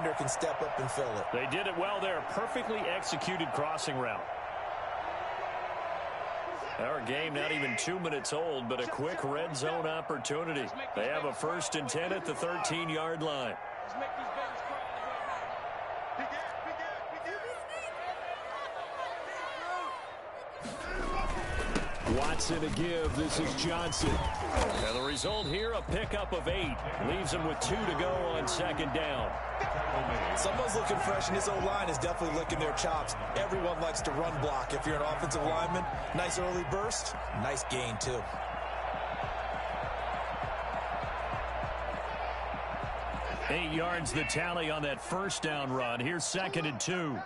defender can step up and fill it. They did it well there. Perfectly executed crossing route. Our game not even 2 minutes old, but a quick red zone opportunity. They have a 1st and 10 at the 13-yard line. Watson to give. This is Johnson. And the result here, a pickup of 8. Leaves him with 2 to go on 2nd down. Someone's looking fresh, and his O-line is definitely licking their chops. Everyone likes to run block. If you're an offensive lineman, nice early burst, nice gain, too. Eight yards the tally on that 1st down run. Here's 2nd and 2.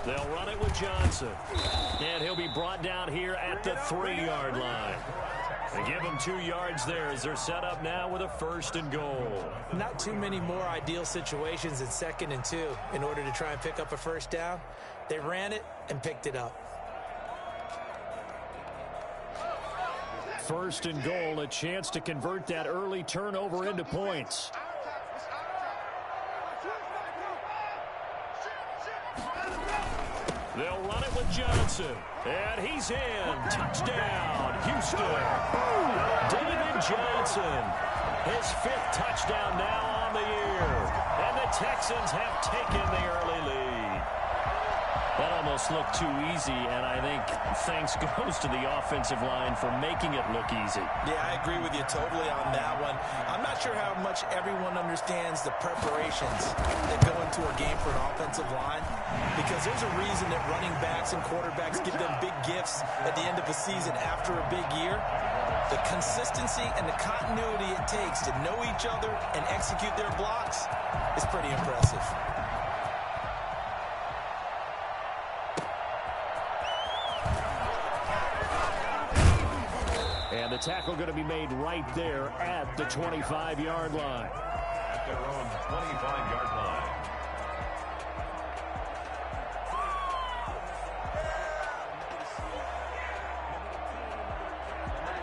They'll run it with Johnson. And he'll be brought down here at the 3-yard line. They give him 2 yards there as they're set up now with a 1st and goal. Not too many more ideal situations than 2nd and 2 in order to try and pick up a 1st down. They ran it and picked it up. 1st and goal, a chance to convert that early turnover into points. They'll run it with Johnson. And he's in. Touchdown, Houston. David Johnson. His 5th touchdown now on the year. And the Texans have taken the early lead. That almost looked too easy, and I think thanks goes to the offensive line for making it look easy. Yeah, I agree with you totally on that one. I'm not sure how much everyone understands the preparations that go into a game for an offensive line, because there's a reason that running backs and quarterbacks give them big gifts at the end of a season after a big year. The consistency and the continuity it takes to know each other and execute their blocks is pretty impressive. And the tackle going to be made right there at the 25-yard line. At their own 25-yard line.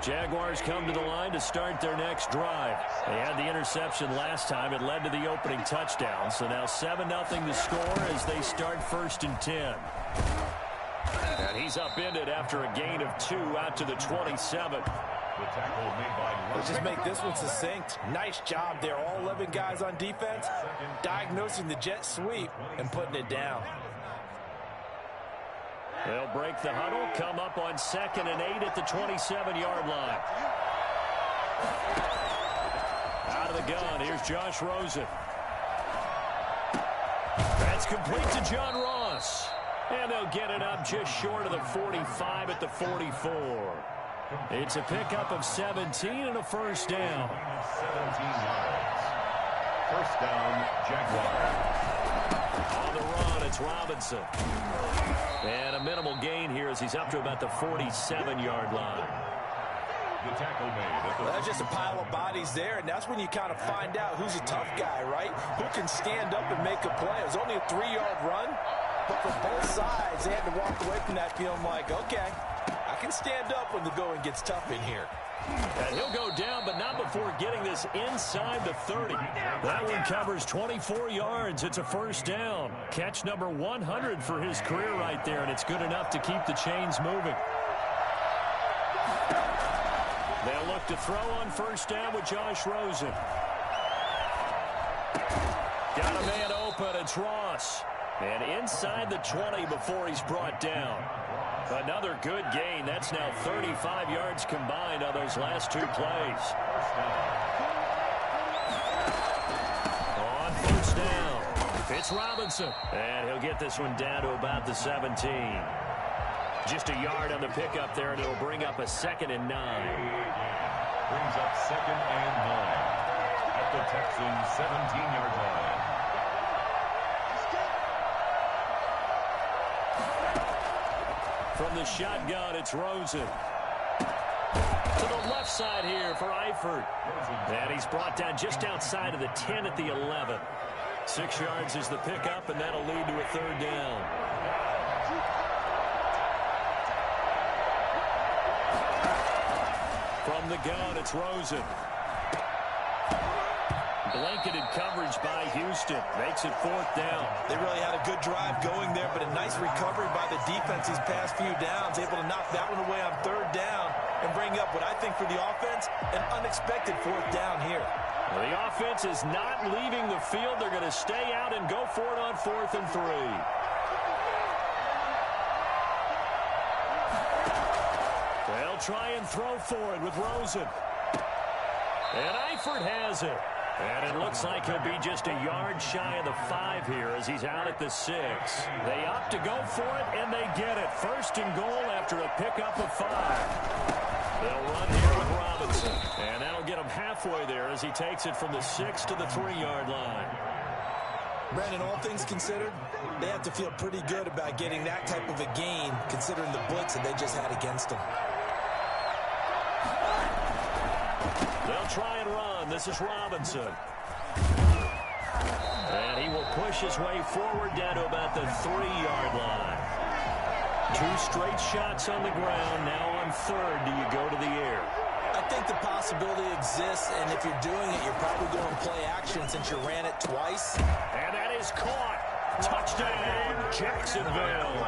Jaguars come to the line to start their next drive. They had the interception last time. It led to the opening touchdown. So now 7-0 the score as they start 1st and 10. And he's upended after a gain of 2 out to the 27. The tackle made by Let's just make this one succinct. Nice job there. All 11 guys on defense diagnosing the jet sweep and putting it down. They'll break the huddle, come up on 2nd and 8 at the 27-yard line. Out of the gun, here's Josh Rosen. That's complete to John Ross. And they'll get it up just short of the 45 at the 44. It's a pickup of 17 and a 1st down. 17 yards. 1st down, Jaguars. On the run, it's Robinson. And a minimal gain here as he's up to about the 47-yard line. The tackle made. Well, that's just a pile of bodies there, and that's when you kind of find out who's a tough guy, right? Who can stand up and make a play. It was only a 3-yard run, but for both sides, they had to walk away from that feeling like, okay, I can stand up when the going gets tough in here. And he'll go down, but not before getting this inside the 30. That one covers 24 yards. It's a 1st down. Catch number 100 for his career right there, and it's good enough to keep the chains moving. They'll look to throw on 1st down with Josh Rosen. Got a man open. It's Ross. And inside the 20 before he's brought down. Another good gain. That's now 35 yards combined on those last 2 plays. On 1st down, it's Robinson. And he'll get this one down to about the 17. Just a yard on the pickup there, and it'll bring up a 2nd and 9. Brings up 2nd and 9 at the Texans' 17-yard line. From the shotgun, it's Rosen. To the left side here for Eifert. And he's brought down just outside of the 10 at the 11. 6 yards is the pickup, and that'll lead to a 3rd down. From the gun, it's Rosen. Blanketed coverage by Houston. Makes it 4th down. They really had a good drive going there, but a nice recovery by the defense these past few downs. Able to knock that one away on 3rd down and bring up what I think for the offense, an unexpected 4th down here. Well, the offense is not leaving the field. They're going to stay out and go for it on 4th and 3. They'll try and throw for it with Rosen. And Eifert has it. And it looks like he'll be just a yard shy of the 5 here as he's out at the 6. They opt to go for it, and they get it. 1st and goal after a pickup of 5. They'll run here with Robinson. And that'll get him halfway there as he takes it from the 6 to the 3-yard line. Brandon, all things considered, they have to feel pretty good about getting that type of a gain considering the blitz that they just had against them. They'll try and run. This is Robinson. And he will push his way forward down to about the 3-yard line. 2 straight shots on the ground. Now on 3rd, do you go to the air? I think the possibility exists, and if you're doing it, you're probably going play action since you ran it twice. And that is caught. Touchdown, Jacksonville.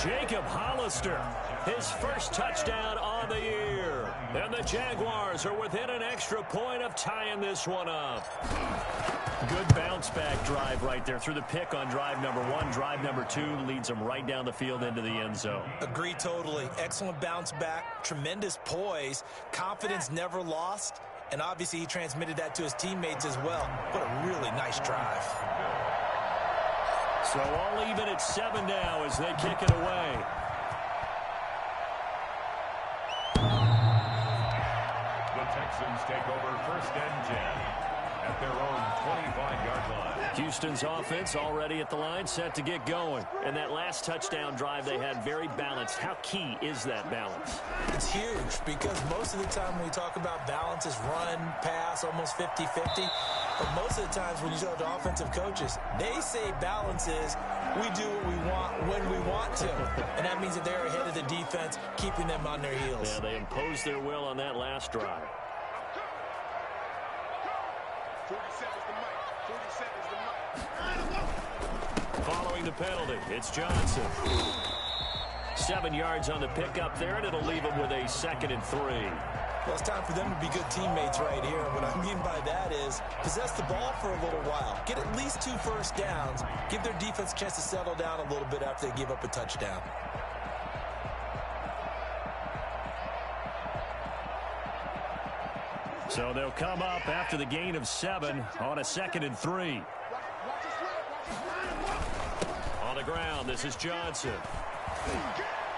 Jacob Hollister, his first touchdown on the year. And the Jaguars are within an extra point of tying this one up. Good bounce-back drive right there through the pick on drive number 1. Drive number 2 leads them right down the field into the end zone. Agree totally. Excellent bounce back, tremendous poise, confidence never lost, and obviously he transmitted that to his teammates as well. What a really nice drive. So all even at 7 now as they kick it away. The Texans take over 1st and 10 at their own 25-yard line. Houston's offense already at the line, set to get going. And that last touchdown drive they had very balanced. How key is that balance? It's huge because most of the time when we talk about balance is run, pass, almost 50-50. But most of the times when you talk to offensive coaches, they say balance is we do what we want when we want to. And that means that they're ahead of the defense, keeping them on their heels. Yeah, they imposed their will on that last drive. 47's the mic. 47's the mic. Following the penalty, it's Johnson. 7 yards on the pickup there, and it'll leave him with a 2nd and 3. Well, it's time for them to be good teammates right here. What I mean by that is possess the ball for a little while. Get at least 2 first downs. Give their defense a chance to settle down a little bit after they give up a touchdown. So they'll come up after the gain of 7 on a 2nd and 3. On the ground, this is Johnson.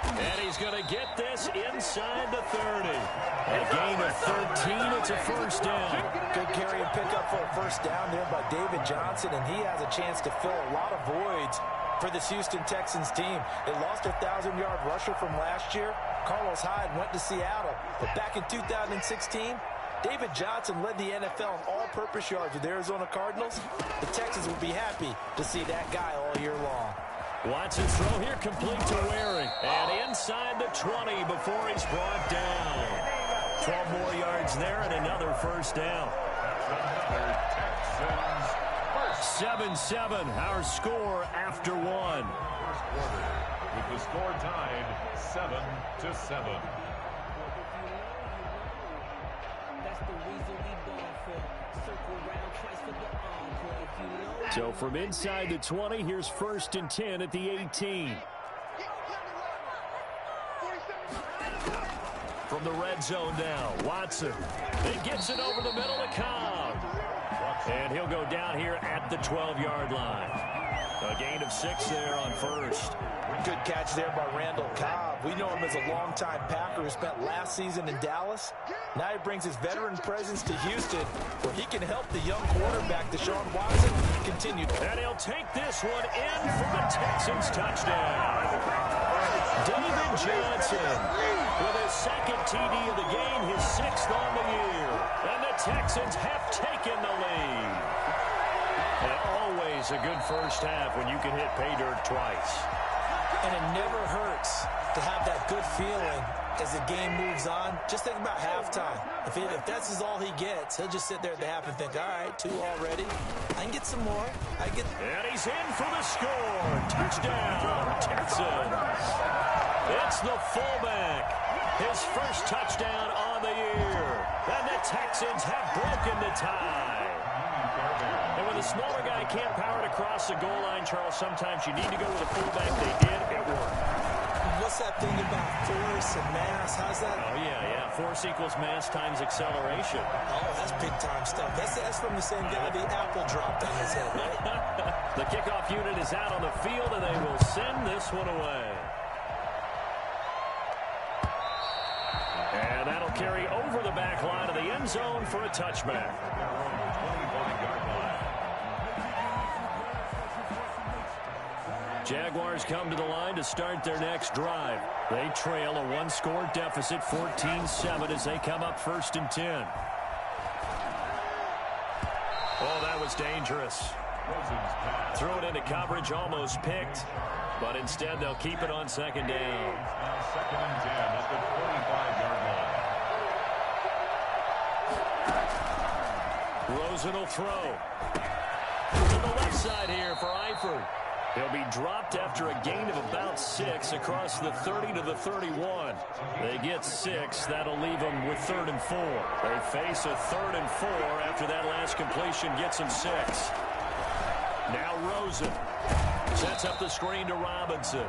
And he's going to get this inside the 30. A gain of 13, it's a 1st down. Good carry and pickup for a 1st down there by David Johnson, and he has a chance to fill a lot of voids for this Houston Texans team. They lost their 1,000-yard rusher from last year. Carlos Hyde went to Seattle, but back in 2016, David Johnson led the NFL in all-purpose yards with the Arizona Cardinals. The Texans will be happy to see that guy all year long. Watson's throw here complete to Waring. And inside the 20 before he's brought down. 12 more yards there and another 1st down. 7-7, our score after 1. First quarter, with the score tied 7-7. So from inside the 20, here's 1st and 10 at the 18. From the red zone now, Watson. He gets it over the middle to Cobb. And he'll go down here at the 12-yard line. A gain of 6 there on 1st. Good catch there by Randall Cobb. We know him as a longtime Packer who spent last season in Dallas. Now he brings his veteran presence to Houston, where he can help the young quarterback, Deshaun Watson, continue. And he'll take this one in for the Texans touchdown. David Johnson with his 2nd TD of the game, his 6th on the year. And the Texans have taken the lead. And always a good 1st half when you can hit pay dirt twice. And it never hurts to have that good feeling as the game moves on, just think about halftime. If that's all he gets, he'll just sit there at the half and think, all right, 2 already. I can get some more. And he's in for the score. Touchdown, Texans. It's the fullback. His first touchdown on the year. And the Texans have broken the tie. And when the smaller guy can't power it across the goal line, Charles, sometimes you need to go with a fullback. They did. It worked. What's that thing about force and mass? How's that? Oh, yeah. Force equals mass times acceleration. Oh, that's big-time stuff. That's from the same guy the apple dropped on his head, right? The kickoff unit is out on the field, and they will send this one away. And that'll carry over the back line of the end zone for a touchback. Jaguars come to the line to start their next drive. They trail a 1-score deficit, 14-7, as they come up 1st and 10. Oh, that was dangerous. Threw it into coverage, almost picked, but instead they'll keep it on 2nd down. Now 2nd and 10 at the 45-yard line. Rosen will throw. To the left side here for Eifert. He'll be dropped after a gain of about 6 across the 30 to the 31. They get 6. That'll leave them with 3rd and 4. They face a 3rd and 4 after that last completion gets them 6. Now Rosen sets up the screen to Robinson.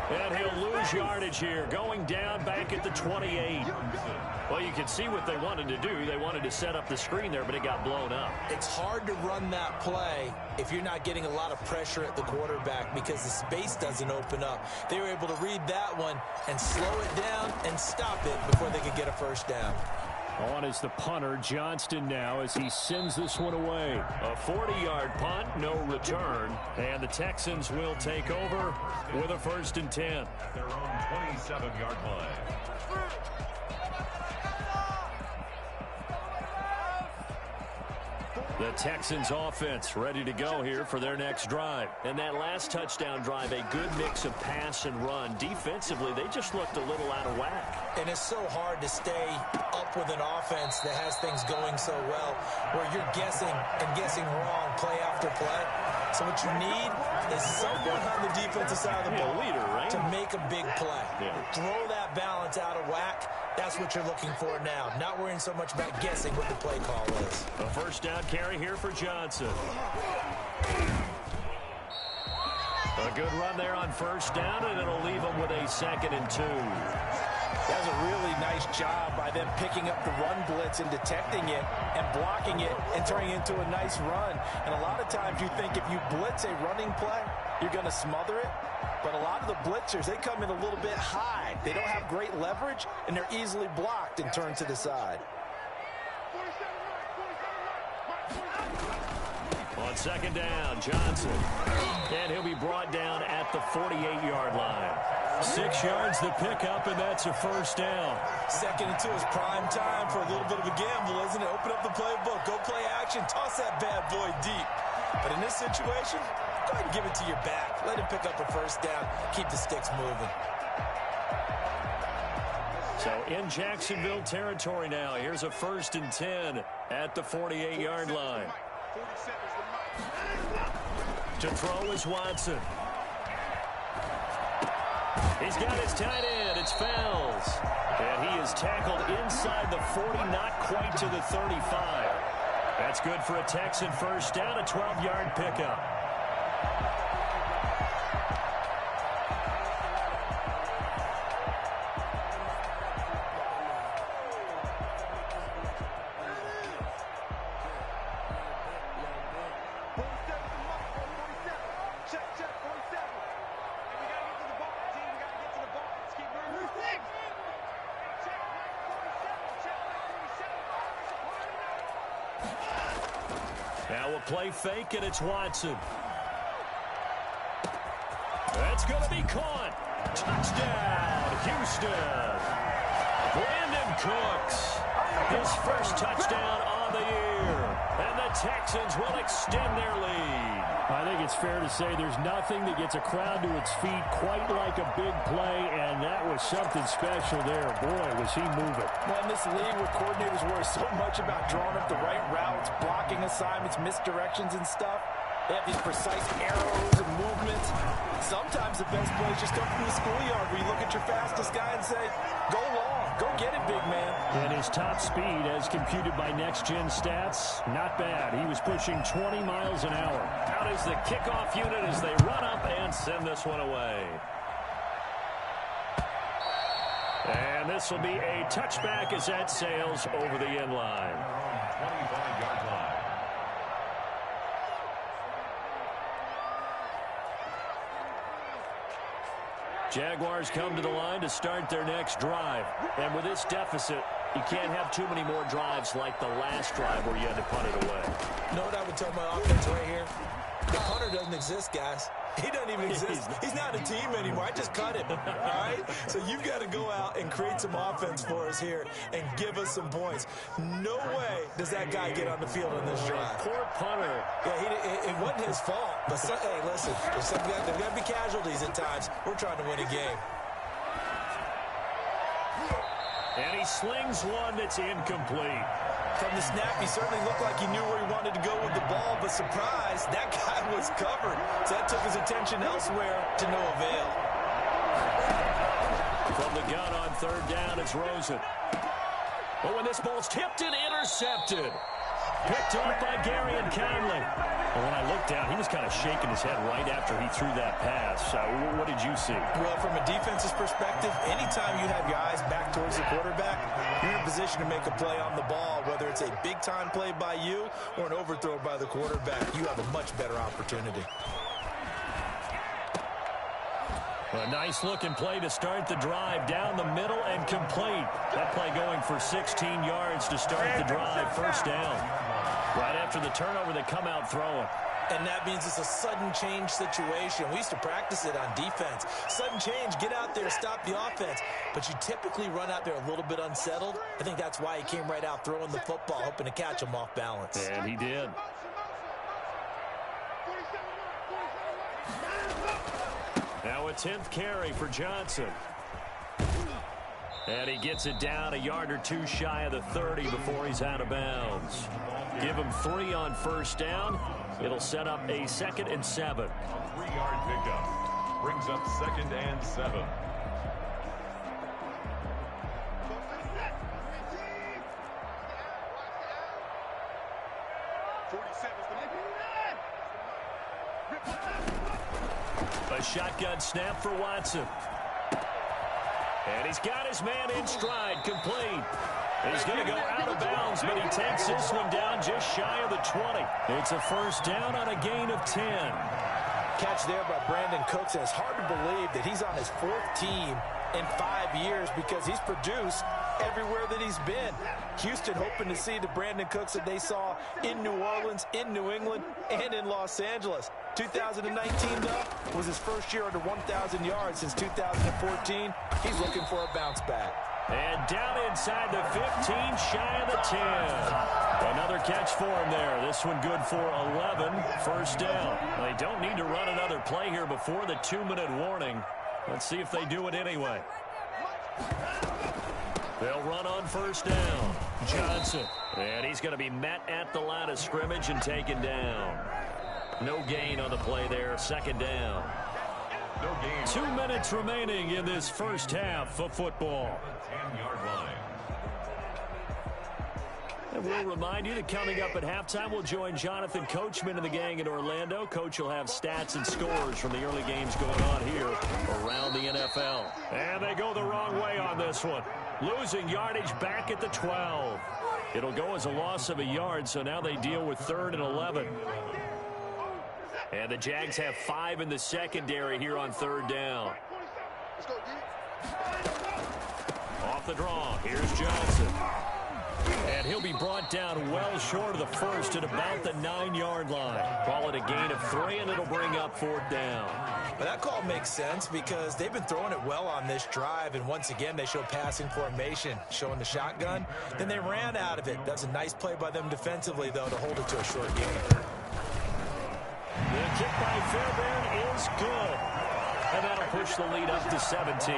And he'll lose yardage here, going down back at the 28. Well, you can see what they wanted to do. They wanted to set up the screen there, but it got blown up. It's hard to run that play if you're not getting a lot of pressure at the quarterback because the space doesn't open up. They were able to read that one and slow it down and stop it before they could get a 1st down. On is the punter, Johnston, now as he sends this one away. A 40-yard punt, no return. And the Texans will take over with a 1st and 10. At their own 27-yard line. The Texans offense ready to go here for their next drive. And that last touchdown drive, a good mix of pass and run. Defensively, they just looked a little out of whack. And it's so hard to stay up with an offense that has things going so well where you're guessing and guessing wrong play after play. So what you need is someone on the defensive side of the ball to make a big play. Throw that balance out of whack. That's what you're looking for now. Not worrying so much about guessing what the play call is. A 1st down carry here for Johnson. A good run there on 1st down, and it'll leave them with a 2nd and 2. That was a really nice job by them picking up the run blitz and detecting it and blocking it and turning it into a nice run. And a lot of times you think if you blitz a running play, you're going to smother it. But a lot of the blitzers, they come in a little bit high. They don't have great leverage, and they're easily blocked and turned to the side. On 2nd down, Johnson. And he'll be brought down at the 48-yard line. 6 yards the pickup, and that's a 1st down. 2nd and 2 is prime time for a little bit of a gamble, isn't it? Open up the playbook, go play action, toss that bad boy deep. But in this situation, go ahead and give it to your back. Let him pick up a 1st down, keep the sticks moving. So in Jacksonville territory now, here's a 1st and 10 at the 48-yard line. To throw is Watson. He's got his tight end. It's Fells. And he is tackled inside the 40, not quite to the 35. That's good for a Texan 1st down, a 12-yard pickup. Now a play fake, and it's Watson. That's going to be caught. Touchdown, Houston. Brandon Cooks, his 1st touchdown on the year. And the Texans will extend their lead. I think it's fair to say there's nothing that gets a crowd to its feet quite like a big play, and that was something special there. Boy, was he moving. Well, in this league where coordinators worry so much about drawing up the right routes, blocking assignments, misdirections and stuff, they have these precise arrows and movements. Sometimes the best plays just come from the schoolyard where you look at your fastest guy and say, go long, go get it, big man. And his top speed, as computed by next-gen stats, not bad. He was pushing 20 miles an hour. Out is the kickoff unit as they run up and send this one away. And this will be a touchback as that sails over the end line. 25-yard line. Jaguars come to the line to start their next drive. And with this deficit, you can't have too many more drives like the last drive where you had to punt it away. You know what I would tell my offense right here? The punter doesn't exist, guys. He doesn't even exist. He's not a team anymore. I just cut him, all right? So you've got to go out and create some offense for us here and give us some points. No way does that guy get on the field on this drive. Poor punter. Yeah, it wasn't his fault. But, hey, listen, there's got to be casualties at times. We're trying to win a game. And he slings one that's incomplete. From the snap, he certainly looked like he knew where he wanted to go with the ball, but surprise, that guy was covered. So that took his attention elsewhere to no avail. From the gun on third down, it's Rosen. But when this ball's tipped and intercepted. Picked up by Gary and Conley. Well, when I looked down, he was kind of shaking his head right after he threw that pass. What did you see? Well, from a defense's perspective, anytime you have your eyes back towards the quarterback, you're in a position to make a play on the ball, whether it's a big-time play by you or an overthrow by the quarterback. You have a much better opportunity. A nice-looking play to start the drive down the middle and complete. That play going for 16 yards to start the drive. First down. Right after the turnover, they come out throwing. And that means it's a sudden change situation. We used to practice it on defense. Sudden change, get out there, stop the offense. But you typically run out there a little bit unsettled. I think that's why he came right out throwing the football, hoping to catch him off balance. And he did. Now a 10th carry for Johnson. And he gets it down a yard or two shy of the 30 before he's out of bounds. Give him 3 on first down. It'll set up a 2nd and 7. 3-yard pickup. Brings up 2nd and 7. A shotgun snap for Watson. And he's got his man in stride, complete. He's going to go out of bounds, but he takes this one down just shy of the 20. It's a first down on a gain of 10. Catch there by Brandon Cooks, and it's hard to believe that he's on his 4th team in 5 years because he's produced everywhere that he's been. Houston hoping to see the Brandon Cooks that they saw in New Orleans, in New England, and in Los Angeles. 2019, though, was his first year under 1,000 yards since 2014. He's looking for a bounce back. And down inside the 15, shy of the 10. Another catch for him there. This one good for 11. First down. They don't need to run another play here before the 2-minute warning. Let's see if they do it anyway. They'll run on first down. Johnson. And he's going to be met at the line of scrimmage and taken down. No gain on the play there. 2nd down. No gain. 2 minutes remaining in this first half of football. 10-yard line. And we'll remind you that coming up at halftime, we'll join Jonathan Coachman and the gang in Orlando. Coach will have stats and scores from the early games going on here around the NFL. And they go the wrong way on this one. Losing yardage back at the 12. It'll go as a loss of a yard, so now they deal with 3rd and 11. And the Jags have 5 in the secondary here on 3rd down. Off the draw, here's Johnson. And he'll be brought down well short of the first at about the 9-yard line. Call it a gain of 3, and it'll bring up 4th down. But that call makes sense because they've been throwing it well on this drive, and once again, they show passing formation, showing the shotgun. Then they ran out of it. That's a nice play by them defensively, though, to hold it to a short gain. The kick by Fairbairn is good. And that'll push the lead up to 17.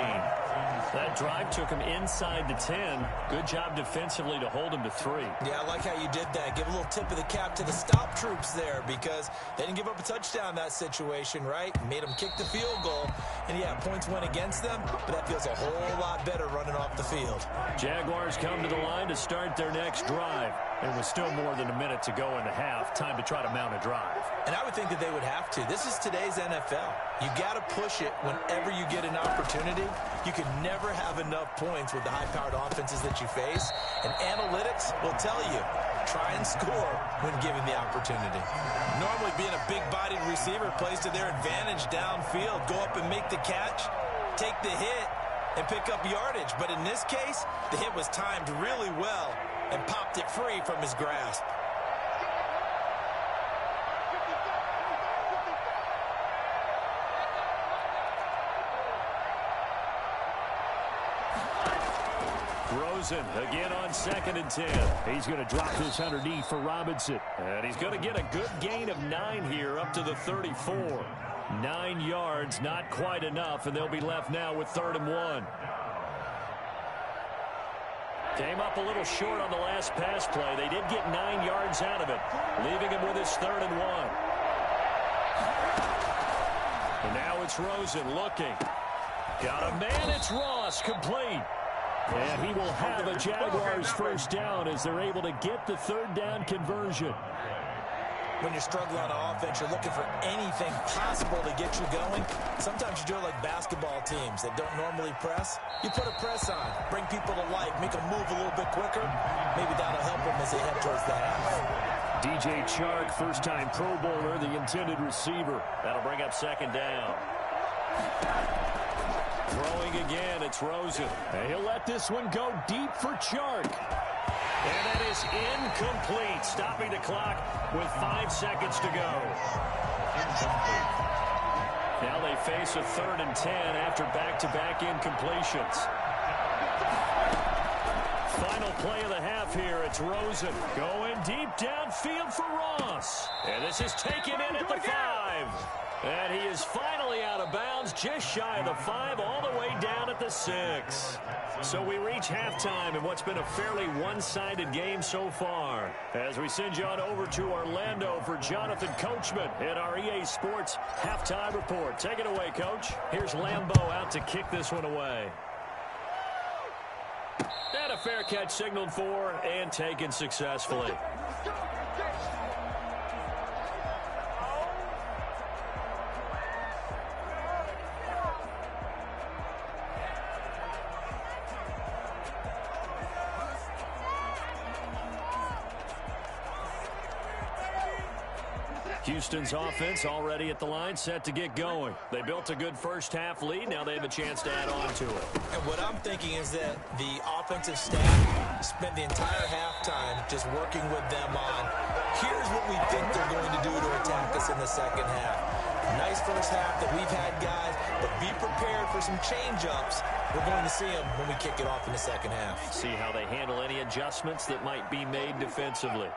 That drive took him inside the 10. Good job defensively to hold him to 3. Yeah, I like how you did that. Give a little tip of the cap to the stop troops there because they didn't give up a touchdown in that situation, right? Made them kick the field goal. And, yeah, points went against them, but that feels a whole lot better running off the field. Jaguars come to the line to start their next drive. And with still more than a minute to go in the half, time to try to mount a drive. And I would think that they would have to. This is today's NFL. You got to push it whenever you get an opportunity. You can never have enough points with the high-powered offenses that you face. And analytics will tell you, try and score when given the opportunity. Normally being a big-bodied receiver plays to their advantage downfield. Go up and make the catch, take the hit, and pick up yardage. But in this case, the hit was timed really well and popped it free from his grasp. Rosen again on 2nd and 10. He's going to drop this underneath for Robinson. And he's going to get a good gain of 9 here up to the 34. 9 yards, not quite enough, and they'll be left now with 3rd and 1. Came up a little short on the last pass play. They did get 9 yards out of it, leaving him with his 3rd and 1. And now it's Rosen looking. Got a man, it's Ross, complete. And he will have a Jaguars 1st down as they're able to get the 3rd down conversion. When you're struggling on offense, you're looking for anything possible to get you going. Sometimes you do it like basketball teams that don't normally press. You put a press on, bring people to life, make them move a little bit quicker. Maybe that'll help them as they head towards the half. DJ Chark, first-time Pro Bowler, the intended receiver. That'll bring up 2nd down. Throwing again, it's Rosen. And he'll let this one go deep for Chark. And that is incomplete, stopping the clock with 5 seconds to go. Now they face a 3rd and 10 after back-to-back incompletions. Final play of the half here, it's Rosen going deep downfield for Ross. And this is taken in at the 5. And he is finally out of bounds, just shy of the 5, all the way down at the 6. So we reach halftime in what's been a fairly one-sided game so far. As we send you on over to Orlando for Jonathan Coachman in our EA Sports Halftime Report. Take it away, Coach. Here's Lambeau out to kick this one away. And a fair catch signaled for and taken successfully. Houston's offense already at the line, set to get going. They built a good first-half lead. Now they have a chance to add on to it. And what I'm thinking is that the offensive staff spent the entire halftime just working with them on, here's what we think they're going to do to attack us in the second half. Nice first half that we've had, guys, but be prepared for some change-ups. We're going to see them when we kick it off in the second half. See how they handle any adjustments that might be made defensively.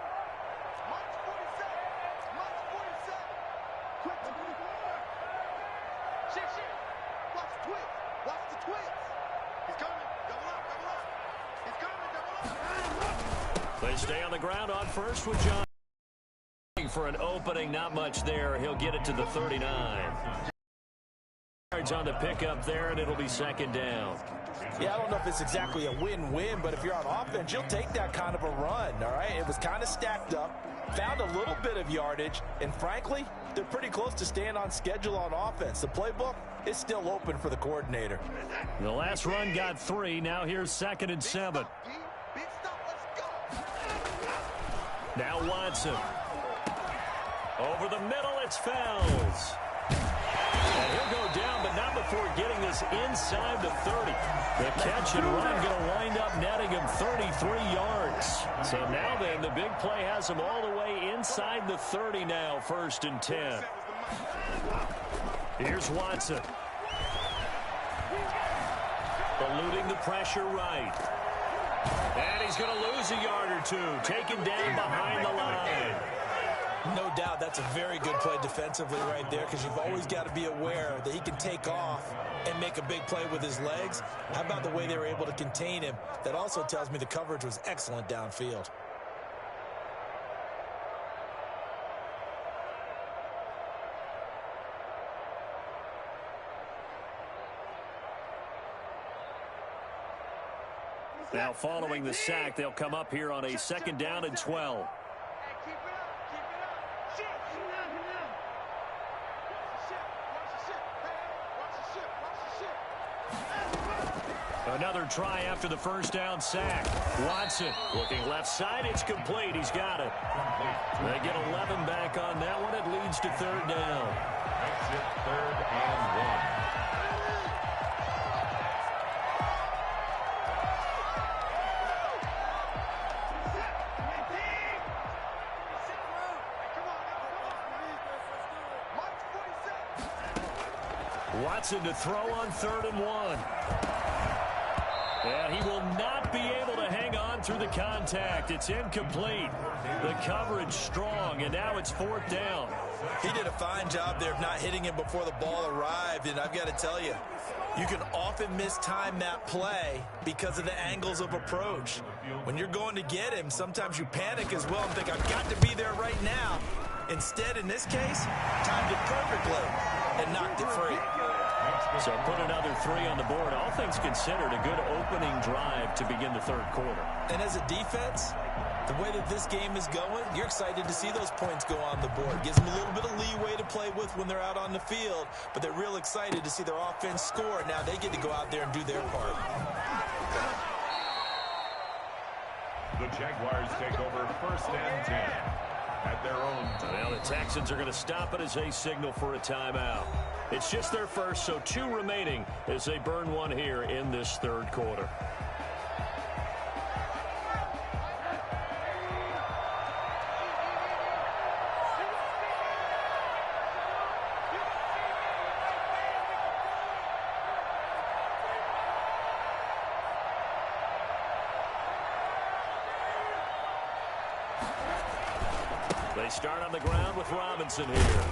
They stay on the ground on first with John. For an opening, not much there. He'll get it to the 39. Yards on the pickup there, and it'll be 2nd down. Yeah, I don't know if it's exactly a win-win, but if you're on offense, you'll take that kind of a run, all right? It was kind of stacked up, found a little bit of yardage, and frankly, they're pretty close to staying on schedule on offense. The playbook is still open for the coordinator. The last run got 3. Now here's 2nd and 7. Now Watson. Over the middle, it's Fells. And he'll go down, but not before getting this inside the 30. The catch and run going to wind up netting him 33 yards. So now then, the big play has him all the way inside the 30 now, 1st and 10. Here's Watson. Eluding the pressure right. And he's going to lose a yard or two, taken down behind the line. No doubt that's a very good play defensively right there, because you've always got to be aware that he can take off and make a big play with his legs. How about the way they were able to contain him? That also tells me the coverage was excellent downfield. Now following the sack, they'll come up here on a 2nd down and 12. Another try after the 1st down sack. Watson looking left side. It's complete. He's got it. They get 11 back on that one. It leads to 3rd down. Makes it 3rd and 1. Watson to throw on 3rd and 1. And he will not be able to hang on through the contact. It's incomplete. The coverage strong, and now it's 4th down. He did a fine job there of not hitting him before the ball arrived, and I've got to tell you, you can often mistime that play because of the angles of approach. When you're going to get him, sometimes you panic as well and think, I've got to be there right now. Instead, in this case, timed it perfectly and knocked it free. So put another 3 on the board. All things considered, a good opening drive to begin the 3rd quarter. And as a defense, the way that this game is going, you're excited to see those points go on the board. Gives them a little bit of leeway to play with when they're out on the field, but they're real excited to see their offense score. Now they get to go out there and do their part. The Jaguars take over 1st and 10 at their own time. Well, the Texans are going to stop it as they signal for a timeout. It's just their first, so 2 remaining as they burn one here in this 3rd quarter. They start on the ground with Robinson here.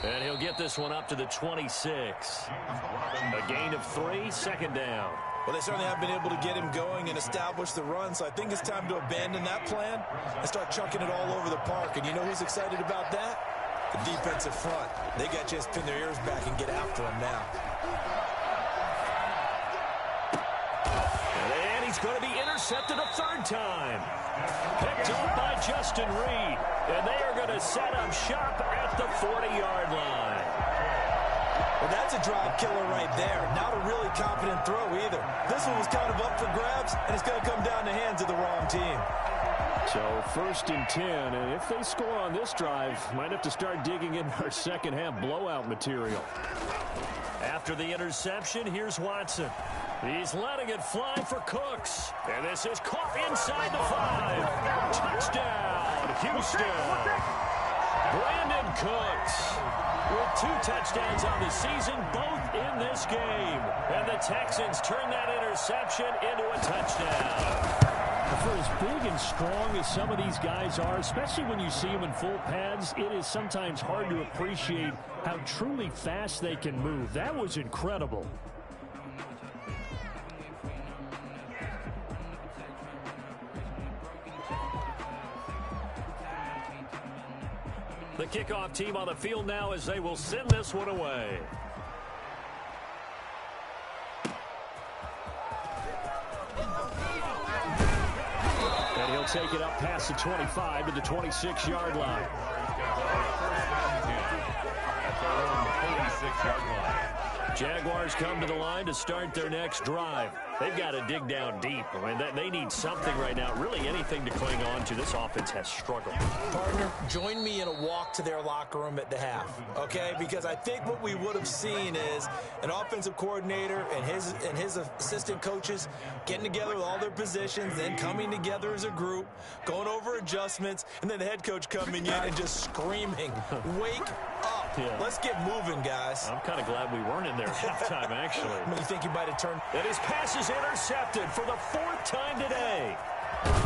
And he'll get this one up to the 26. A gain of 3, 2nd down. Well, they certainly have been able to get him going and establish the run, so I think it's time to abandon that plan and start chucking it all over the park. And you know who's excited about that? The defensive front. They got to just pin their ears back and get after him now. And he's going to be intercepted a 3rd time. Picked off by Justin Reed. And they are going to set up shop at the 40-yard line. Well, that's a drive killer right there. Not a really confident throw either. This one was kind of up for grabs, and it's going to come down the hands of the wrong team. So 1st and 10, and if they score on this drive, might have to start digging in our second-half blowout material. After the interception, here's Watson. He's letting it fly for Cooks. And this is caught inside the 5. Touchdown, Houston. Brandon Cooks with 2 touchdowns on the season, both in this game. And the Texans turn that interception into a touchdown. For as big and strong as some of these guys are, especially when you see them in full pads, it is sometimes hard to appreciate how truly fast they can move. That was incredible. The kickoff team on the field now as they will send this one away. And he'll take it up past the 25 to the 26-yard line. At their own 46-yard line. Jaguars come to the line to start their next drive. They've got to dig down deep. I mean, they need something right now, really anything to cling on to. This offense has struggled. Partner, join me in a walk to their locker room at the half, okay? Because I think what we would have seen is an offensive coordinator and his assistant coaches getting together with all their positions, then coming together as a group, going over adjustments, and then the head coach coming in and just screaming, wake up. Yeah. Let's get moving, guys. I'm kind of glad we weren't in there at halftime, actually. You think you might have turned... And his pass is intercepted for the 4th time today.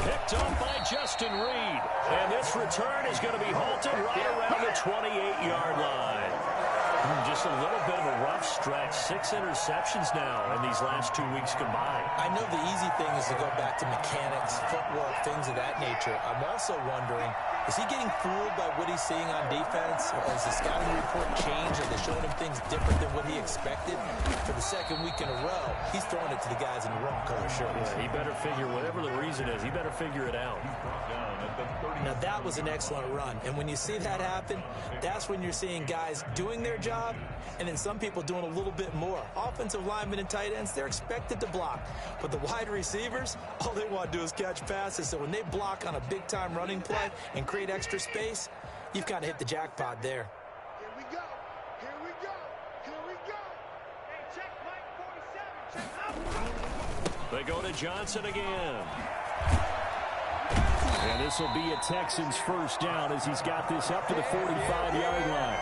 Picked off by Justin Reed. And this return is going to be halted right around the 28-yard line. Just a little bit of a rough stretch. 6 interceptions now in these last 2 weeks combined. I know the easy thing is to go back to mechanics, footwork, things of that nature. I'm also wondering, is he getting fooled by what he's seeing on defense? Or has the scouting report changed? Are they showing him things different than what he expected? For the 2nd week in a row, he's throwing it to the guys in the wrong color shirts. Yeah, he better figure, whatever the reason is, he better figure it out. Now, that was an excellent run. And when you see that happen, that's when you're seeing guys doing their job, and then some people doing a little bit more. Offensive linemen and tight ends, they're expected to block. But the wide receivers, all they want to do is catch passes. So when they block on a big-time running play and create extra space, you've got to hit the jackpot there. Here we go. Here we go. Here we go. Hey, check Mike 47. Check out. They go to Johnson again. And this will be a Texans first down as he's got this up to the 45-yard line.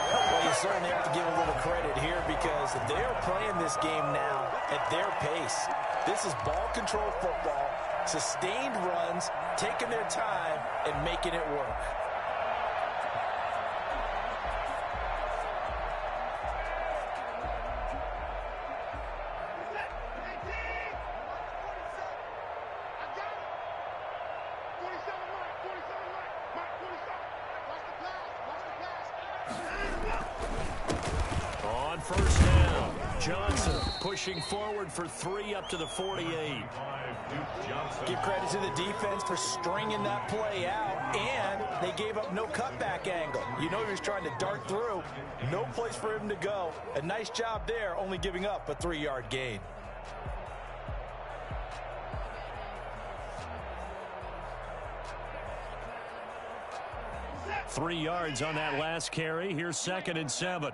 Well, you certainly have to give a little credit here because they're playing this game now at their pace. This is ball control football, sustained runs, taking their time, and making it work. First down, Johnson pushing forward for 3 up to the 48. Give credit to the defense for stringing that play out, and they gave up no cutback angle. You know he was trying to dart through. No place for him to go. A nice job there, only giving up a 3-yard gain. Three yards on that last carry. Here's 2nd and 7.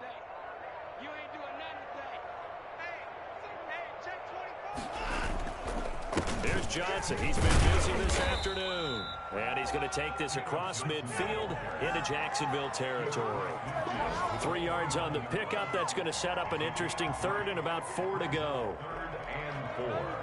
Here's Johnson. He's been busy this afternoon. And he's going to take this across midfield into Jacksonville territory. 3 yards on the pickup. That's going to set up an interesting 3rd and about 4 to go. 3rd and 4.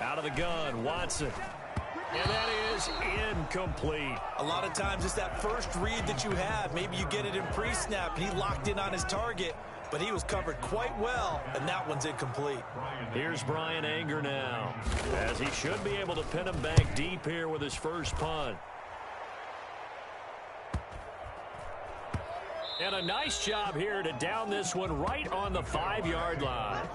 Out of the gun, Watson. And that is incomplete. A lot of times it's that first read that you have. Maybe you get it in pre-snap, and he locked in on his target, but he was covered quite well, and that one's incomplete. Here's Brian Anger now, as he should be able to pin him back deep here with his first punt. And a nice job here to down this one right on the 5-yard line.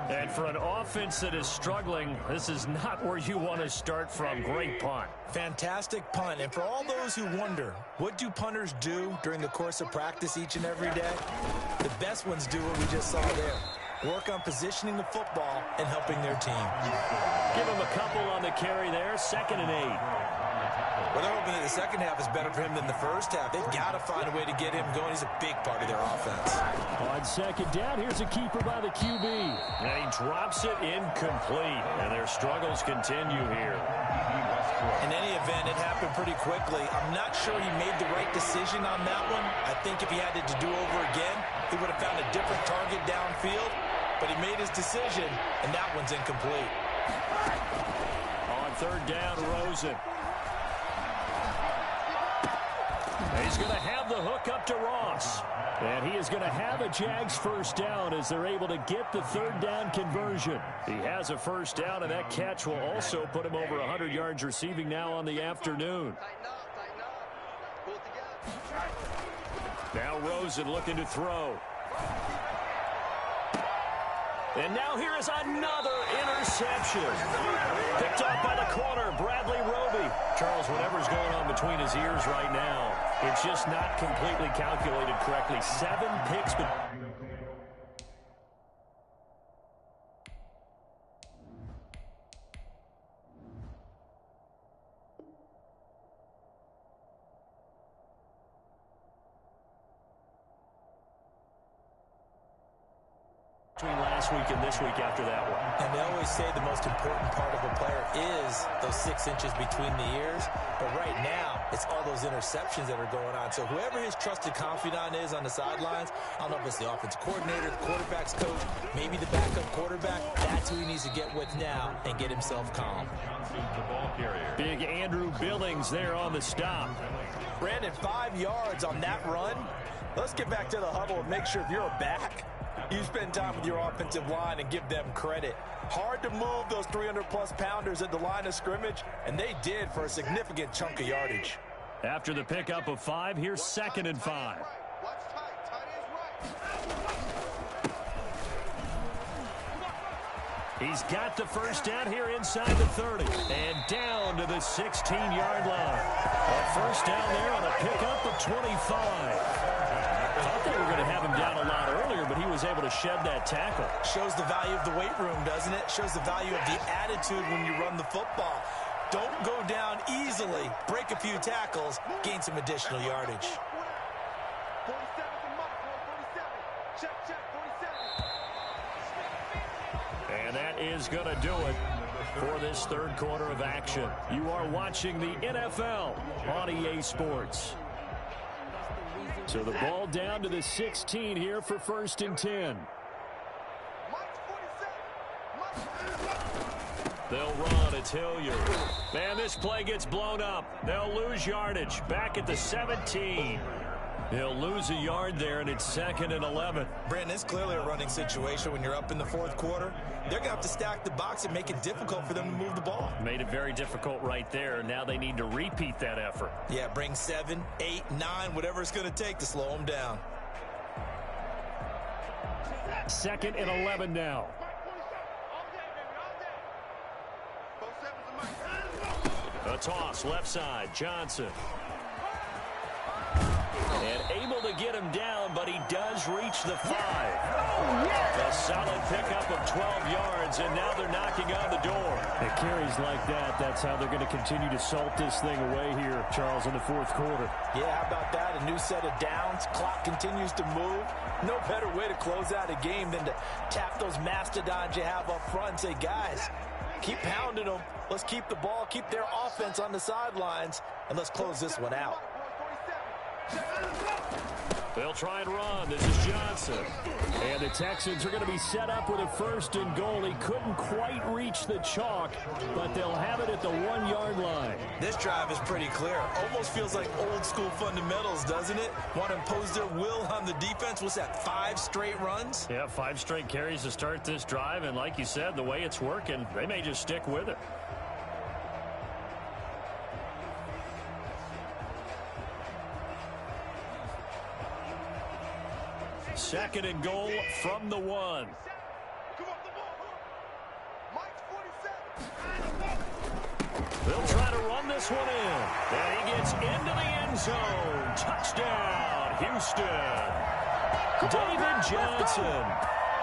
And for an offense that is struggling, this is not where you want to start from. Great punt. Fantastic punt. And for all those who wonder, what do punters do during the course of practice each and every day? The best ones do what we just saw there. Work on positioning the football and helping their team. Give him a couple on the carry there. 2nd and 8. Well, they're hoping that the second half is better for him than the first half. They've got to find a way to get him going. He's a big part of their offense. On 2nd down, here's a keeper by the QB. And he drops it incomplete. And their struggles continue here. In any event, it happened pretty quickly. I'm not sure he made the right decision on that one. I think if he had it to do over again, he would have found a different target downfield. But he made his decision, and that one's incomplete. On 3rd down, Rosen. He's going to have the hook up to Ross. And he is going to have a Jags first down as they're able to get the 3rd down conversion. He has a first down, and that catch will also put him over 100 yards receiving now on the afternoon. Now Rosen looking to throw. And now here is another interception. Picked up by the corner, Bradley Roby. Charles, whatever's going on between his ears right now, it's just not completely calculated correctly. 7 picks, but... between last week and this week after that one. And they always say the most important part of a player is those 6 inches between the ears. But right now, it's all those interceptions that are going on. So whoever his trusted confidant is on the sidelines, I don't know if it's the offensive coordinator, the quarterback's coach, maybe the backup quarterback, that's who he needs to get with now and get himself calm. The ball carrier. Big Andrew Billings there on the stop. Brandon, 5 yards on that run. Let's get back to the huddle and make sure if you're a back, you spend time with your offensive line and give them credit. Hard to move those 300-plus pounders at the line of scrimmage, and they did for a significant chunk of yardage. After the pickup of 5, here's 2nd and 5. He's got the first down here inside the 30 and down to the 16-yard line. A first down there on a pickup of 25. Thought they were going to have him down a lot earlier, but he was able to shed that tackle. Shows the value of the weight room, doesn't it? Shows the value of the attitude when you run the football. Don't go down easily. Break a few tackles, gain some additional yardage. 47 to Mike, 47. Check, 47. And that is going to do it for this third quarter of action. You are watching the NFL on EA Sports. So the ball down to the 16 here for 1st and 10. They'll run. It's Hilliard. Man, this play gets blown up. They'll lose yardage. Back at the 17. They'll lose a yard there, and it's 2nd and 11. Brandon, it's clearly a running situation when you're up in the 4th quarter. They're going to have to stack the box and make it difficult for them to move the ball. Made it very difficult right there. Now they need to repeat that effort. Yeah, bring 7, 8, 9, whatever it's going to take to slow them down. 2nd and 11 now. A toss, left side, Johnson. And able to get him down, but he does reach the 5. A solid pickup of 12 yards, and now they're knocking on the door. It carries like that. That's how they're going to continue to salt this thing away here, Charles, in the 4th quarter. Yeah, how about that? A new set of downs. Clock continues to move. No better way to close out a game than to tap those mastodons you have up front and say, guys, keep pounding them. Let's keep the ball, keep their offense on the sidelines, and let's close this one out. They'll try and run. This is Johnson. And the Texans are going to be set up with a 1st and goal. He couldn't quite reach the chalk, but they'll have it at the 1-yard line. This drive is pretty clear. Almost feels like old school fundamentals, doesn't it? Want to impose their will on the defense. What's that, 5 straight runs? Yeah, 5 straight carries to start this drive. And like you said, the way it's working, they may just stick with it. 2nd and goal from the 1. They'll try to run this one in. And he gets into the end zone. Touchdown, Houston. David Johnson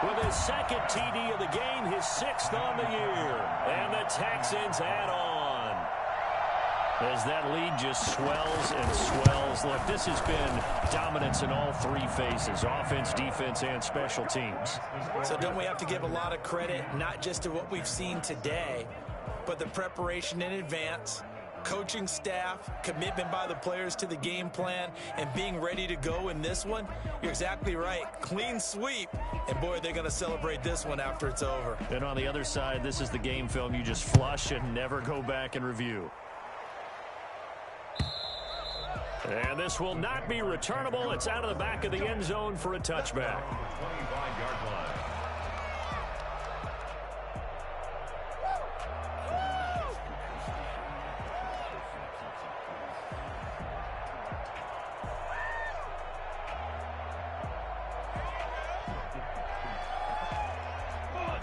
with his 2nd TD of the game, his 6th on the year. And the Texans add on. As that lead just swells and swells. Look, this has been dominance in all 3 phases, offense, defense, and special teams. So don't we have to give a lot of credit, not just to what we've seen today, but the preparation in advance, coaching staff, commitment by the players to the game plan, and being ready to go in this one? You're exactly right. Clean sweep. And, boy, they're going to celebrate this one after it's over. And on the other side, this is the game film you just flush and never go back and review. And this will not be returnable. It's out of the back of the end zone for a touchback. 25-yard line.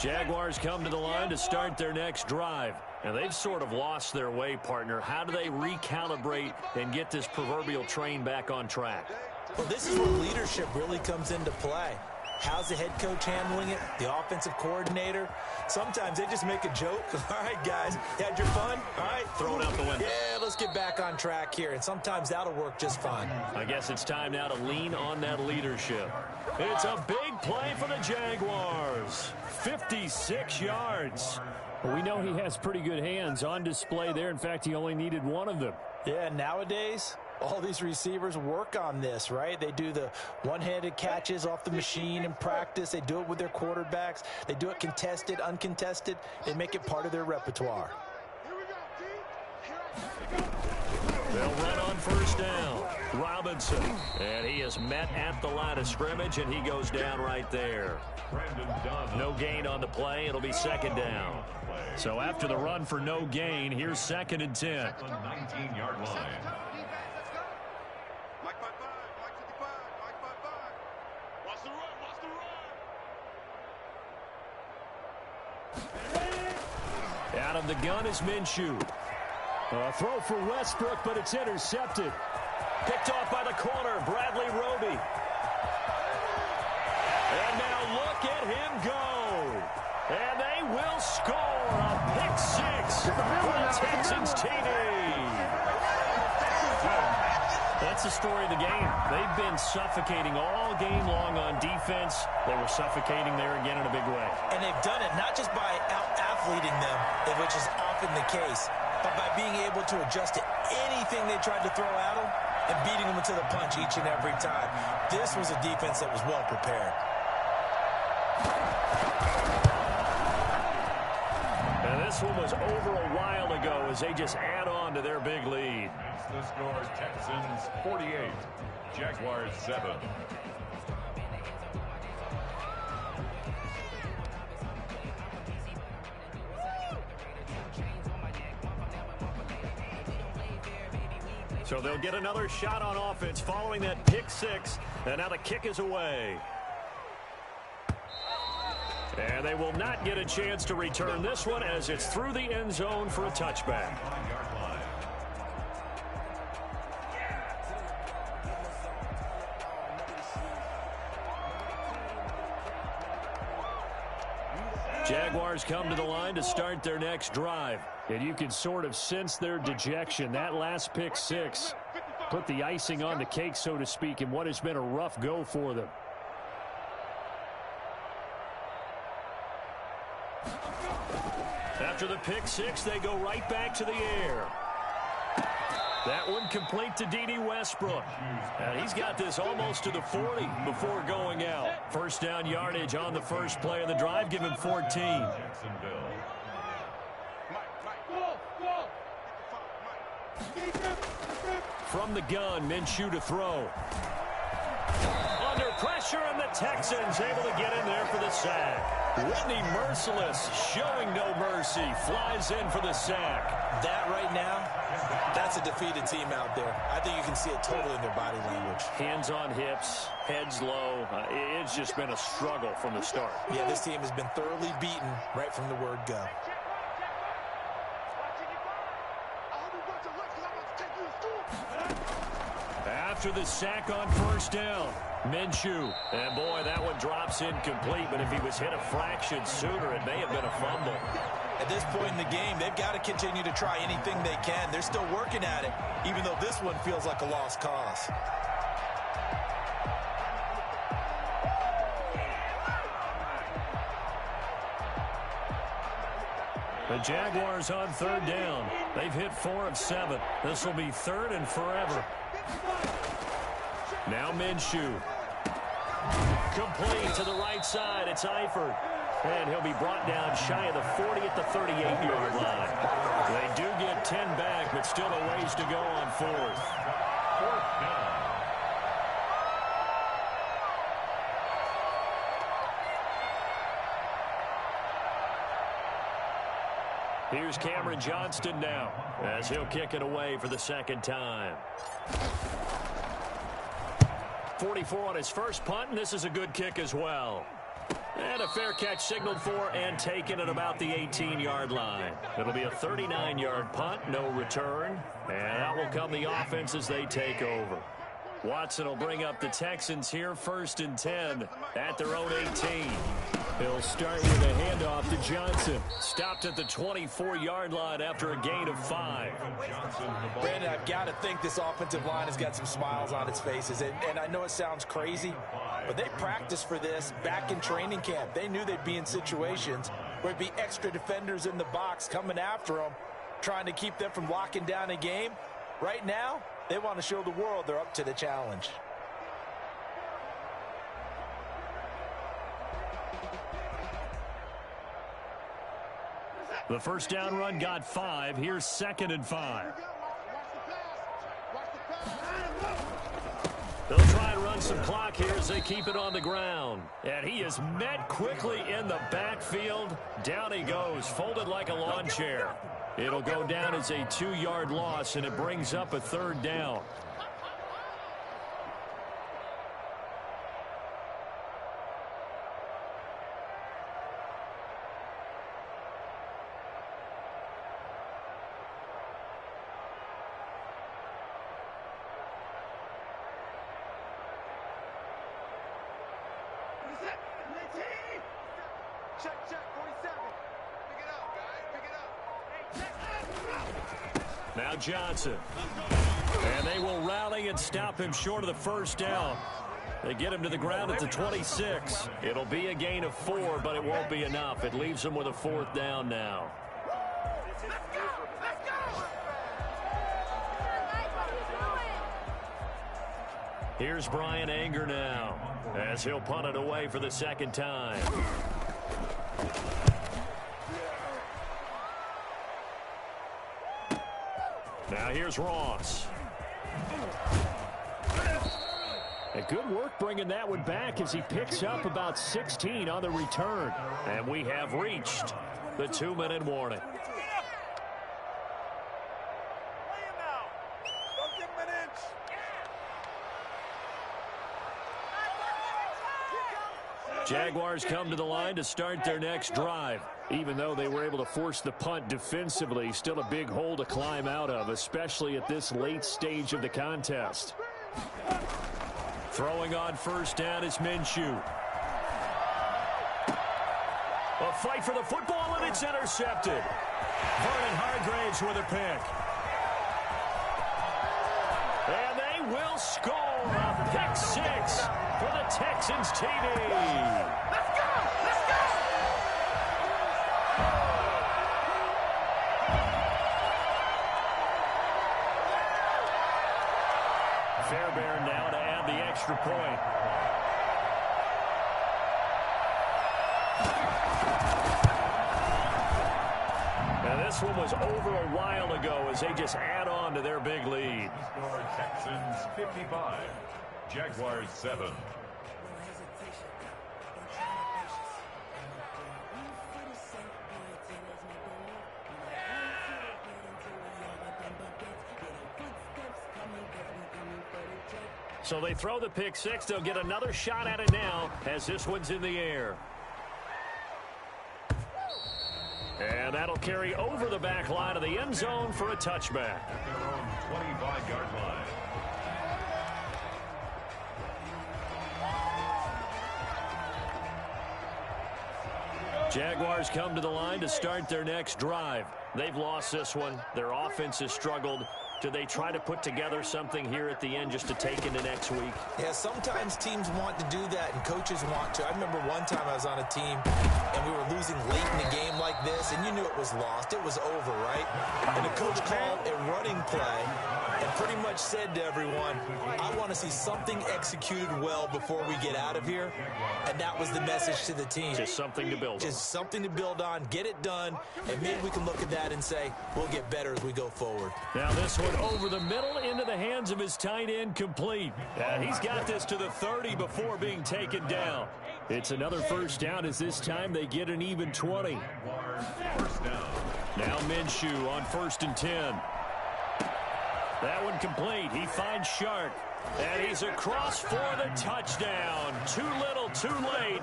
Jaguars come to the line to start their next drive. And they've sort of lost their way, partner. How do they recalibrate and get this proverbial train back on track? Well, this is where leadership really comes into play. How's the head coach handling it? The offensive coordinator? Sometimes they just make a joke. All right, guys, you had your fun? All right, throw it out the window. Yeah, let's get back on track here. And sometimes that'll work just fine. I guess it's time now to lean on that leadership. It's a big play for the Jaguars. 56 yards. Well, we know he has pretty good hands on display there. In fact, he only needed one of them. Yeah, nowadays, all these receivers work on this, right? They do the one-handed catches off the machine in practice. They do it with their quarterbacks. They do it contested, uncontested. They make it part of their repertoire. They'll run on first down. Robinson. And he is met at the line of scrimmage, and he goes down right there. No gain on the play. It'll be second down. So after the run for no gain, here's 2nd and 10. 19-yard line. Out of the gun is Minshew. A throw for Westbrook, but it's intercepted. Picked off by the corner, Bradley Roby. And now look at him go. And they will score a pick six for the Texans TD. That's the story of the game. They've been suffocating all game long on defense. They were suffocating there again in a big way. And they've done it not just by out-athleting them, which is often the case, but by being able to adjust to anything they tried to throw at them and beating them to the punch each and every time. This was a defense that was well prepared. And this one was over a while ago as they just add on to their big lead. The score, Texans 48, Jaguars 7. So they'll get another shot on offense following that pick six. And now the kick is away. And they will not get a chance to return this one as it's through the end zone for a touchback. Jaguars come to the line to start their next drive. And you can sort of sense their dejection. That last pick six put the icing on the cake, so to speak, in what has been a rough go for them. After the pick six, they go right back to the air. That one complete to D.D. Westbrook. And he's got this almost to the 40 before going out. First down yardage on the first play of the drive. Give him 14. From the gun, Minshew to throw. Under pressure, and the Texans able to get in there for the sack. Whitney Merciless showing no mercy. Flies in for the sack. That right now, that's a defeated team out there. I think you can see it totally in their body language. Hands on hips, heads low. It's just been a struggle from the start. Yeah, this team has been thoroughly beaten right from the word go. After the sack on first down, Minshew. And boy, that one drops incomplete, but if he was hit a fraction sooner, it may have been a fumble. At this point in the game, they've got to continue to try anything they can. They're still working at it, even though this one feels like a lost cause. The Jaguars on third down. They've hit 4 of 7. This will be third and forever. Now Minshew. Complete to the right side. It's Eifert. And he'll be brought down shy of the 40 at the 38-yard line. They do get 10 back, but still a ways to go on fourth. Here's Cameron Johnston now as he'll kick it away for the second time. 44 on his first punt, and this is a good kick as well. And a fair catch signaled for and taken at about the 18-yard line. It'll be a 39-yard punt, no return. And out will come the offense as they take over. Watson will bring up the Texans here, 1st and 10 at their own 18. He'll start with a handoff to Johnson. Stopped at the 24-yard line after a gain of 5. Brandon, I've got to think this offensive line has got some smiles on its faces. And I know it sounds crazy, but they practiced for this back in training camp. They knew they'd be in situations where there'd be extra defenders in the box coming after them, trying to keep them from locking down a game. Right now, they want to show the world they're up to the challenge. The first down run got 5. Here's 2nd and 5. They'll try and run some clock here as they keep it on the ground. And he is met quickly in the backfield. Down he goes, folded like a lawn chair. It'll go down as a 2-yard loss, and it brings up a 3rd down. Now Johnson. And they will rally and stop him short of the 1st down. They get him to the ground at the 26. It'll be a gain of 4, but it won't be enough. It leaves him with a 4th down now. Here's Brian Anger now as he'll punt it away for the 2nd time. Now here's Ross. A good work bringing that one back as he picks up about 16 on the return. And we have reached the 2-minute warning. Jaguars come to the line to start their next drive. Even though they were able to force the punt defensively, still a big hole to climb out of, especially at this late stage of the contest. Throwing on 1st down is Minshew. A fight for the football, and it's intercepted. Vernon Hargreaves with a pick. And they will score a pick 6 for the Texans TD. Let's go! Let's go! Fairbairn now to add the extra point. Now this one was over a while ago as they just add on to their big lead. Texans 55, Jaguars 7. So they throw the pick 6. They'll get another shot at it now as this one's in the air. And that'll carry over the back line of the end zone for a touchback. At their own 25-yard line. Jaguars come to the line to start their next drive. They've lost this one. Their offense has struggled. Do they try to put together something here at the end just to take into next week? Yeah, sometimes teams want to do that and coaches want to. I remember one time I was on a team and we were losing late in the game like this, and you knew it was lost. It was over, right? And the coach called a running play and pretty much said to everyone, I want to see something executed well before we get out of here. And that was the message to the team. Just something to build on. Just something to build on, get it done, and maybe we can look at that and say, we'll get better as we go forward. Now this one over the middle into the hands of his tight end, complete. And he's got this to the 30 before being taken down. It's another first down as this time they get an even 20. First down. Now Minshew on 1st and 10. That one complete. He finds Shark. And he's across for the touchdown. Too little, too late.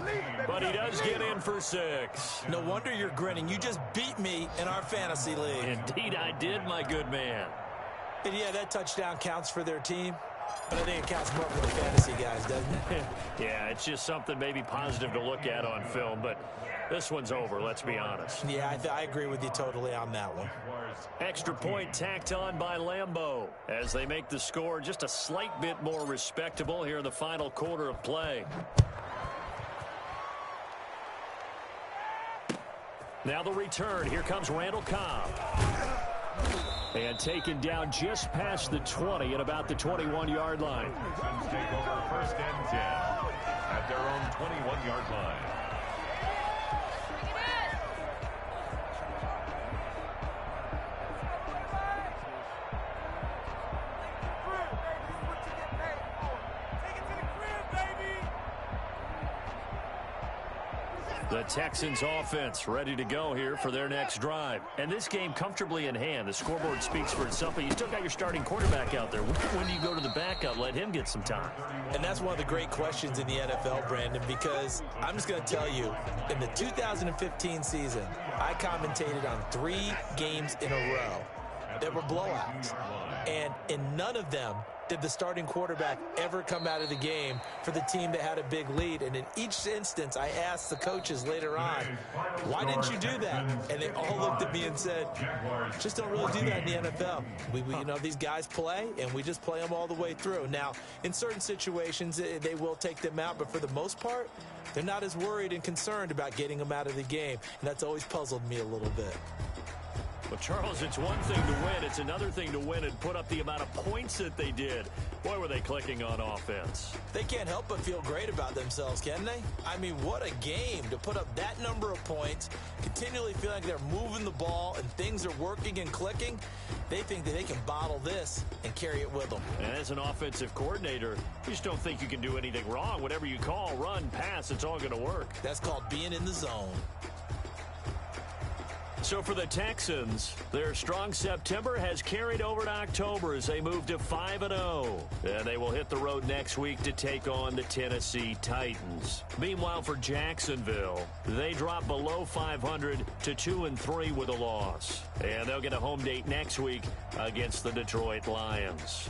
But he does get in for 6. No wonder you're grinning. You just beat me in our fantasy league. Indeed I did, my good man. And yeah, that touchdown counts for their team. But I think it counts more for the fantasy guys, doesn't it? Yeah, it's just something maybe positive to look at on film. But this one's over, let's be honest. Yeah, I agree with you totally on that one. Extra point tacked on by Lambeau as they make the score just a slight bit more respectable here in the final quarter of play. Now the return. Here comes Randall Cobb. And taken down just past the 20 at about the 21-yard line. Texans take over 1st and 10 at their own 21-yard line. The Texans offense ready to go here for their next drive. And this game comfortably in hand. The scoreboard speaks for itself, but you still got your starting quarterback out there. When do you go to the backup? Let him get some time. And that's one of the great questions in the NFL, Brandon, because I'm just going to tell you, in the 2015 season, I commentated on 3 games in a row that were blowouts. And in none of them did the starting quarterback ever come out of the game for the team that had a big lead. And in each instance, I asked the coaches later on, why didn't you do that? And they all looked at me and said, just don't really do that in the NFL. We you know, these guys play, and we just play them all the way through. Now, in certain situations, they will take them out, but for the most part, they're not as worried and concerned about getting them out of the game. And that's always puzzled me a little bit. Well, Charles, it's one thing to win. It's another thing to win and put up the amount of points that they did. Boy, were they clicking on offense. They can't help but feel great about themselves, can they? I mean, what a game to put up that number of points, continually feeling like they're moving the ball and things are working and clicking. They think that they can bottle this and carry it with them. And as an offensive coordinator, you just don't think you can do anything wrong. Whatever you call, run, pass, it's all going to work. That's called being in the zone. So for the Texans, their strong September has carried over to October as they move to 5-0. And they will hit the road next week to take on the Tennessee Titans. Meanwhile, for Jacksonville, they drop below 500 to 2-3 with a loss. And they'll get a home date next week against the Detroit Lions.